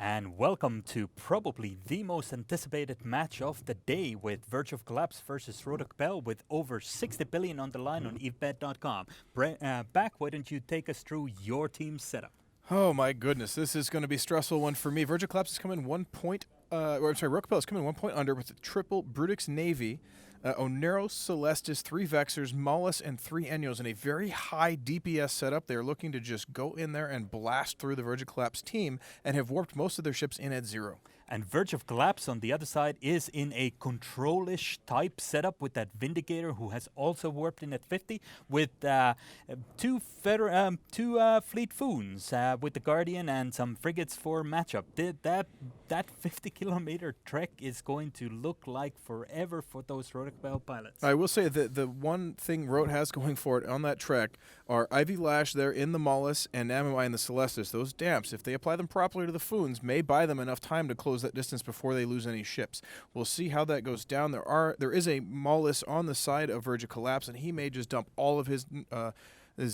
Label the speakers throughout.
Speaker 1: and welcome to probably the most anticipated match of the day with Verge of Collapse versus Rote Kapelle with over 60 billion on the line on evebet.com. Back, why don't you take us through your team's setup?
Speaker 2: Oh my goodness, this is going to be a stressful one for me. Verge of Collapse is coming 1 point, Rote Kapelle is coming 1 point under with a triple Brutix Navy, Oneros, Celestis, 3 Vexers, Mollis, and 3 Enyos in a very high DPS setup. They're looking to just go in there and blast through the Verge of Collapse team and have warped most of their ships in at 0.
Speaker 1: And Verge of Collapse on the other side is in a control-ish type setup with that Vindicator who has also warped in at 50 with two Fleet Foons with the Guardian and some frigates for matchup. That 50-kilometer trek is going to look like forever for those Rote Kapelle pilots.
Speaker 2: I will say that the one thing Rote has going for it on that trek are Ivy Lash there in the Mollis and Amamai in the Celestis. Those damps, if they apply them properly to the Foons, may buy them enough time to close that distance before they lose any ships. We'll see how that goes down. There is a Mollis on the side of Verge of Collapse, and he may just dump all of his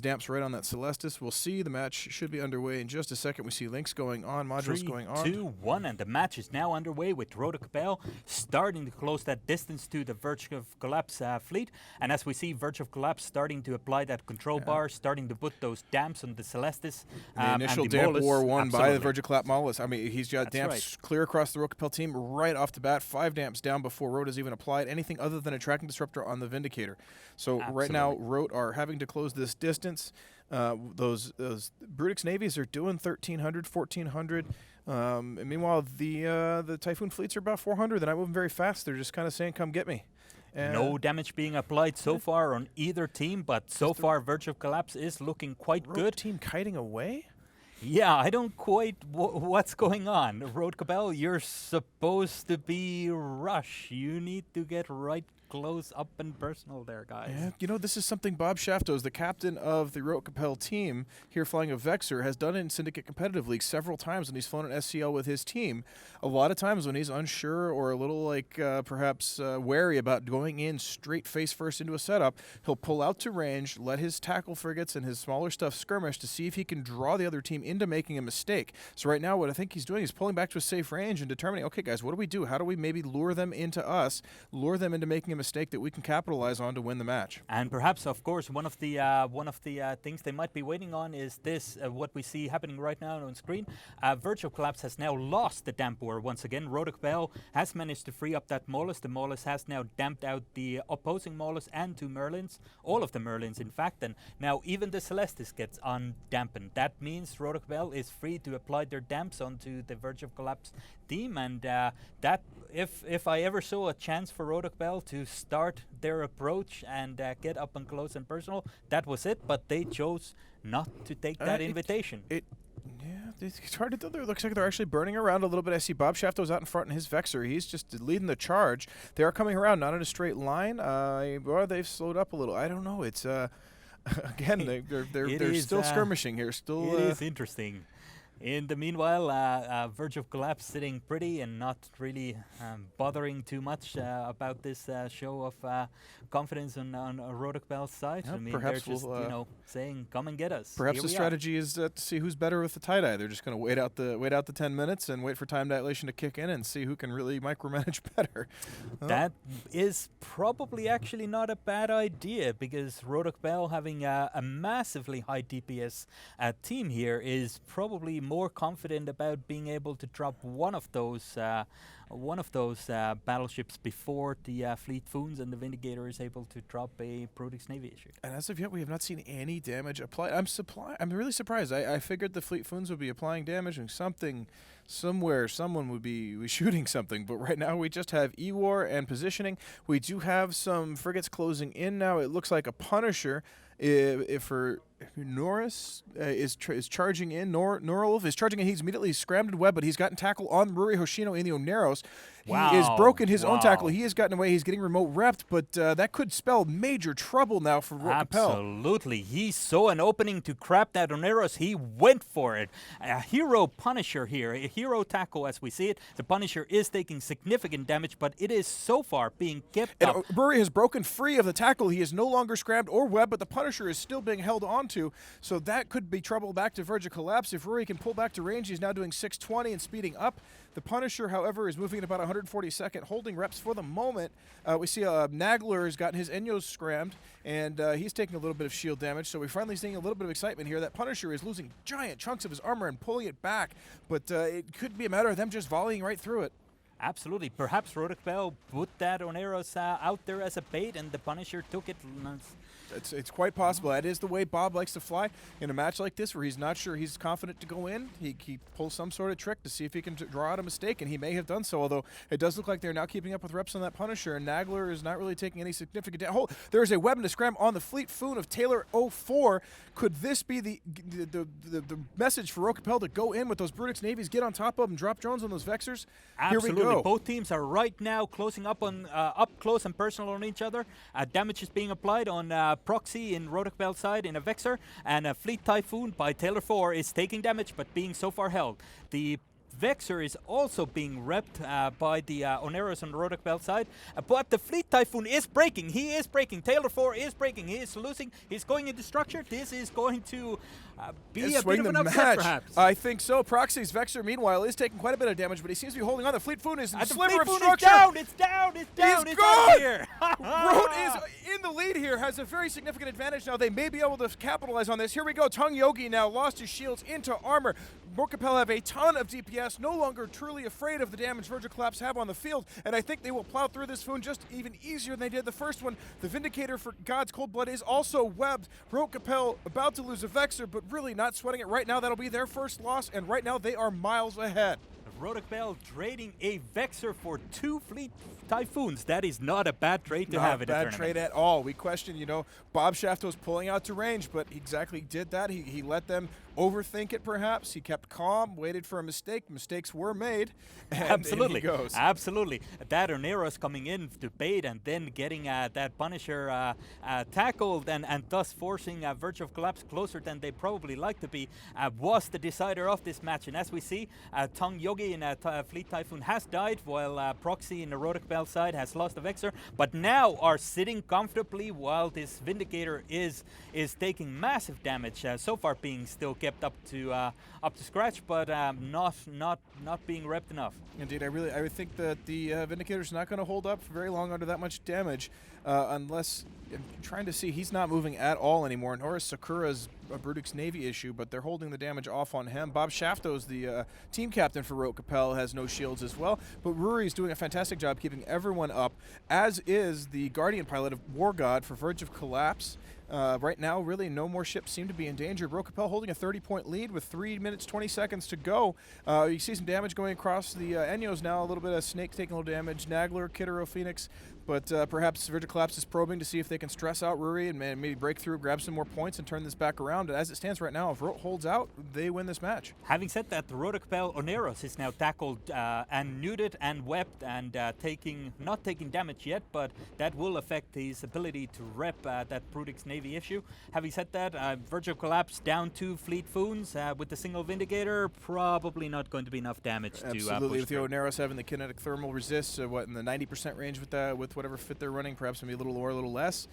Speaker 2: damps right on that Celestis. We'll see. The match should be underway in just a second. We see links going on, modules going on.
Speaker 1: 3, 2, 1, and the match is now underway with Rote Kapelle starting to close that distance to the Verge of Collapse fleet. And as we see, Verge of Collapse starting to apply that control bar, starting to put those damps on the Celestis.
Speaker 2: The initial
Speaker 1: and the
Speaker 2: damp
Speaker 1: Mollis.
Speaker 2: war won by the
Speaker 1: Absolutely.
Speaker 2: Verge of Collapse Mollis. I mean, he's got
Speaker 1: That's
Speaker 2: damps clear across the Rote Kapelle team right off the bat. 5 damps down before Rote has even applied anything other than a tracking disruptor on the Vindicator. So right now, Rote are having to close this distance. Those Brutix Navies are doing 1,300, 1,400. And meanwhile, the Typhoon fleets are about 400. They're not moving very fast. They're just kind of saying, come get me.
Speaker 1: No damage being applied so far on either team, but so far Verge of Collapse is looking quite
Speaker 2: Rote
Speaker 1: good.
Speaker 2: team kiting away?
Speaker 1: Yeah, I don't quite what's going on. Rote Kapelle, you're supposed to be Rush. You need to get right close up and personal there, guys.
Speaker 2: Yeah, you know, this is something Bob Shaftos, the captain of the Rote Kapelle team here flying a Vexer, has done in Syndicate Competitive League several times when he's flown an SCL with his team. A lot of times when he's unsure or a little perhaps wary about going in straight face first into a setup, he'll pull out to range, let his tackle frigates and his smaller stuff skirmish to see if he can draw the other team into making a mistake. So right now what I think he's doing is pulling back to a safe range and determining, okay guys, what do we do? How do we maybe lure them into us, lure them into making a mistake that we can capitalize on to win the match?
Speaker 1: And perhaps, of course, one of the things they might be waiting on is this: what we see happening right now on screen. Verge of Collapse has now lost the damp war once again. Rote Kapelle has managed to free up that Mollis. The Mollis has now damped out the opposing Mollis and 2 Merlins, all of the Merlins, in fact. And now even the Celestis gets undampened. That means Rote Kapelle is free to apply their damps onto the Verge of Collapse team, and that if I ever saw a chance for Rote Kapelle to start their approach and get up and close and personal, that was it. But they chose not to take that invitation.
Speaker 2: It's hard to tell. It looks like they're actually burning around a little bit. I see Bob Shafto's out in front in his Vexer. He's just leading the charge. They are coming around, not in a straight line. Or they've slowed up a little. I don't know. It's again, they're still skirmishing here. Still,
Speaker 1: it is interesting. In the meanwhile, Verge of Collapse sitting pretty and not really bothering too much about this show of confidence on Rote Kapelle's side.
Speaker 2: Yeah,
Speaker 1: I mean,
Speaker 2: perhaps
Speaker 1: they're just saying, "Come and get us."
Speaker 2: Perhaps
Speaker 1: Here
Speaker 2: the
Speaker 1: we are.
Speaker 2: strategy is to see who's better with the tie-dye. They're just going to wait out the 10 minutes and wait for time dilation to kick in and see who can really micromanage better.
Speaker 1: That is probably actually not a bad idea, because Rote Kapelle having a massively high DPS team here is probably more confident about being able to drop one of those battleships before the Fleet Foons and the Vindicator is able to drop a Brutix Navy issue.
Speaker 2: And as of yet, we have not seen any damage applied. I'm really surprised. I figured the Fleet Foons would be applying damage and somewhere someone would be shooting something. But right now we just have E-War and positioning. We do have some frigates closing in now. It looks like a Punisher. If Norris is charging in, Norolf is charging in. He's immediately scrambled web, but he's gotten tackle on Ruri Hoshino in the Oneros. He has
Speaker 1: Wow,
Speaker 2: broken his own tackle.
Speaker 1: wow.
Speaker 2: He has gotten away. He's getting remote repped, but that could spell major trouble now for Rote Kapelle.
Speaker 1: Absolutely. He saw an opening to crap that on arrows. He went for it. A hero Punisher here, a hero tackle as we see it. The Punisher is taking significant damage, but it is so far being kept
Speaker 2: And
Speaker 1: up.
Speaker 2: Murray has broken free of the tackle. He is no longer scrabbed or webbed, but the Punisher is still being held onto. So that could be trouble back to Verge Collapse. If Rory can pull back to range, he's now doing 620 and speeding up. The Punisher, however, is moving at about 142nd, holding reps for the moment. We see Nagler has gotten his Enyos scrammed, and he's taking a little bit of shield damage. So we're finally seeing a little bit of excitement here. That Punisher is losing giant chunks of his armor and pulling it back, but it could be a matter of them just volleying right through it.
Speaker 1: Absolutely. Perhaps Rote Kapelle put that on arrows out there as a bait, and the Punisher took it.
Speaker 2: It's quite possible. That is the way Bob likes to fly in a match like this, where he's not sure he's confident to go in. He pulls some sort of trick to see if he can draw out a mistake, and he may have done so, although it does look like they're now keeping up with reps on that Punisher, and Nagler is not really taking any significant damage. Oh, there is a weapon to scram on the Fleet Foon of Taylor 04. Could this be the message for Rote Kapelle to go in with those Brutix Navies, get on top of them, drop drones on those Vexers?
Speaker 1: Absolutely.
Speaker 2: Here we go.
Speaker 1: Both teams are right now closing up on up close and personal on each other. Damage is being applied on Proxy in Rote Kapelle's side in a Vexer, and a Fleet Typhoon by Taylor 4 is taking damage but being so far held. The Vexer is also being repped by the Oneros on the Rote Kapelle side, but the Fleet Typhoon is breaking. He is breaking. Taylor 4 is breaking. He is losing. He's going into structure. This is going to be a bit of an upset, perhaps.
Speaker 2: I think so. Proxy's Vexer, meanwhile, is taking quite a bit of damage, but he seems to be holding on. The Fleet Foon is in the sliver of structure.
Speaker 1: It's down. It's down.
Speaker 2: He's
Speaker 1: It's out
Speaker 2: gone!
Speaker 1: of here.
Speaker 2: Rote is in the lead here, has a very significant advantage now. They may be able to capitalize on this. Here we go. Tung Yogi now lost his shields into armor. Rote Kapelle have a ton of DPS, no longer truly afraid of the damage Verge Collapse have on the field, and I think they will plow through this Foon just even easier than they did the first one. The Vindicator for God's Cold Blood is also webbed. Rote Kapelle about to lose a Vexer, but really not sweating it right now. That'll be their first loss, and right now they are miles ahead.
Speaker 1: Rote Kapelle trading a Vexer for 2 Fleet Typhoons. That is not a bad trade to have in a
Speaker 2: Not a
Speaker 1: tournament.
Speaker 2: bad trade at all. We question, Bob Shafto's pulling out to range, but he exactly did that. He let them overthink it, perhaps. He kept calm, waited for a mistake. Mistakes were made. And
Speaker 1: Absolutely.
Speaker 2: in he goes.
Speaker 1: Absolutely. That Oneros coming in to bait and then getting that Punisher tackled and thus forcing Verge of Collapse closer than they probably like to be was the decider of this match. And as we see, Tung Yogi in Fleet Typhoon has died, while Proxy in the Rote Kapelle side has lost a Vexer, but now are sitting comfortably while this Vindicator is taking massive damage. So far being still kept up to scratch, but not being repped enough.
Speaker 2: Indeed, I would think that the Vindicator's not going to hold up for very long under that much damage, unless I'm trying to see he's not moving at all anymore. Nor is Sakura's a Brutix Navy issue, but they're holding the damage off on him. Bob Shafto's the team captain for Rote Kapelle, has no shields as well, but Rory's doing a fantastic job keeping everyone up, as is the Guardian pilot of War God for Verge of Collapse. Right now, really, no more ships seem to be in danger. Rote Kapelle holding a 30-point lead with 3 minutes, 20 seconds to go. You see some damage going across the Enyos now. A little bit of Snake taking a little damage. Nagler, Kittero, Phoenix. But perhaps Verge Collapse is probing to see if they can stress out Ruri and maybe break through, grab some more points, and turn this back around. As it stands right now, if Rote holds out, they win this match.
Speaker 1: Having said that, the Rote Kapelle Oneros is now tackled and neutered and webbed and not taking damage yet, but that will affect his ability to rep that Brutix Navy issue. Having said that, Verge Collapse down 2 Fleet Foons with the single Vindicator, probably not going to be enough damage to
Speaker 2: Absolutely,
Speaker 1: push
Speaker 2: with the
Speaker 1: through.
Speaker 2: Oneros having the kinetic thermal resist, in the 90% range with whatever fit they're running, perhaps maybe a little more, a little less.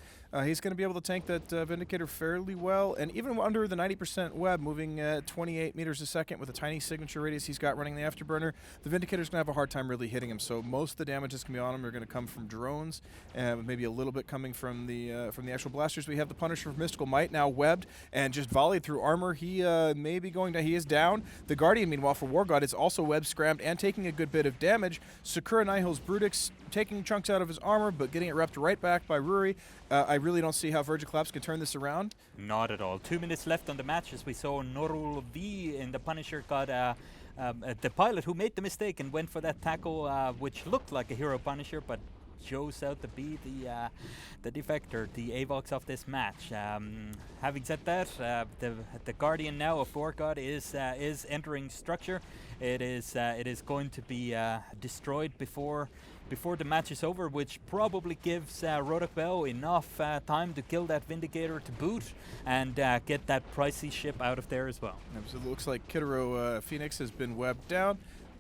Speaker 2: He's going to be able to tank that Vindicator fairly well, and even under the 90% web, moving at 28 meters a second with a tiny signature radius he's got running the Afterburner, the Vindicator's going to have a hard time really hitting him, so most of the damage that's going to be on him are going to come from drones, maybe a little bit coming from the actual blasters. We have the Punisher of Mystical Might now webbed and just volleyed through armor. He may be going down. He is down. The Guardian, meanwhile, for War God is also web scrammed and taking a good bit of damage. Sakura Nihil's Brutix taking chunks out of his armor, but getting it repped right back by Ruri. I really don't see how Verge Collapse can turn this around.
Speaker 1: Not at all. 2 minutes left on the match, as we saw Norul V in the Punisher got the pilot who made the mistake and went for that tackle, which looked like a hero Punisher, but shows out to be the defector, the Avox of this match. Having said that, the Guardian now of Vorgod is entering structure. It is going to be destroyed before the match is over, which probably gives Rote enough time to kill that Vindicator to boot and get that pricey ship out of there as well.
Speaker 2: So it looks like Kitaro Phoenix has been webbed down.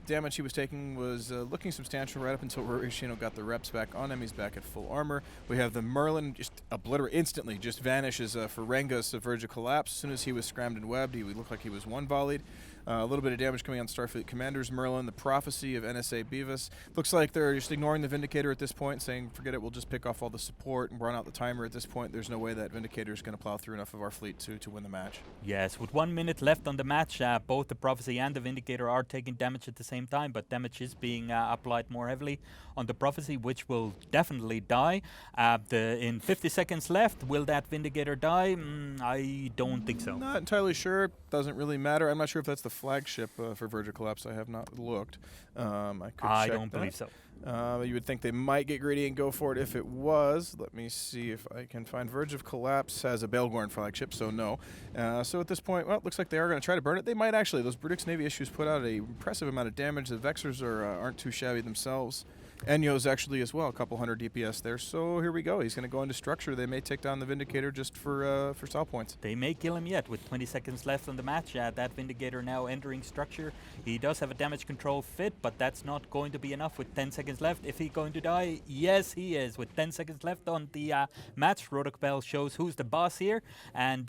Speaker 2: Damage he was taking was looking substantial right up until Rorishino got the reps back on him. He's back at full armor. We have the Merlin just instantly just vanishes for Renga's Verge collapse. As soon as he was scrammed and webbed, he would look like he was one volleyed. A little bit of damage coming on Starfleet Commander's Merlin. The Prophecy of NSA Beavis. Looks like they're just ignoring the Vindicator at this point, saying, forget it, we'll just pick off all the support and run out the timer at this point. There's no way that Vindicator is going to plow through enough of our fleet to win the match.
Speaker 1: Yes, with 1 minute left on the match, both the Prophecy and the Vindicator are taking damage at the same time, but damage is being applied more heavily on the Prophecy, which will definitely die. In 50 seconds left, will that Vindicator die? I don't think so.
Speaker 2: Not entirely sure. Doesn't really matter. I'm not sure if that's the flagship for Verge collapse. I have not looked. I
Speaker 1: don't believe so.
Speaker 2: You would think they might get greedy and go for it if it was. Let me see if I can find. Verge of Collapse has a Baelgorn flagship, so no. So at this point, well, it looks like they are going to try to burn it. They might actually. Those British Navy issues put out an impressive amount of damage. The Vexers aren't too shabby themselves. Enyo's actually as well, a couple hundred DPS there. So here we go. He's going to go into structure. They may take down the Vindicator just for style points.
Speaker 1: They may kill him yet with 20 seconds left on the match. That Vindicator now entering structure. He does have a damage control fit, but that's not going to be enough with 10 seconds left. If he's going to die, yes, he is. With 10 seconds left on the match, Rote shows who's the boss here and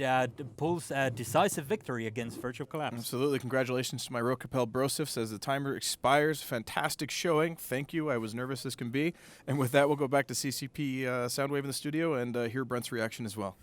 Speaker 1: pulls a decisive victory against Verge of Collapse.
Speaker 2: Absolutely. Congratulations to my Rote Brosifs as the timer expires. Fantastic showing. Thank you. I was nervous as can be. And with that, we'll go back to CCP Soundwave in the studio and hear Brent's reaction as well.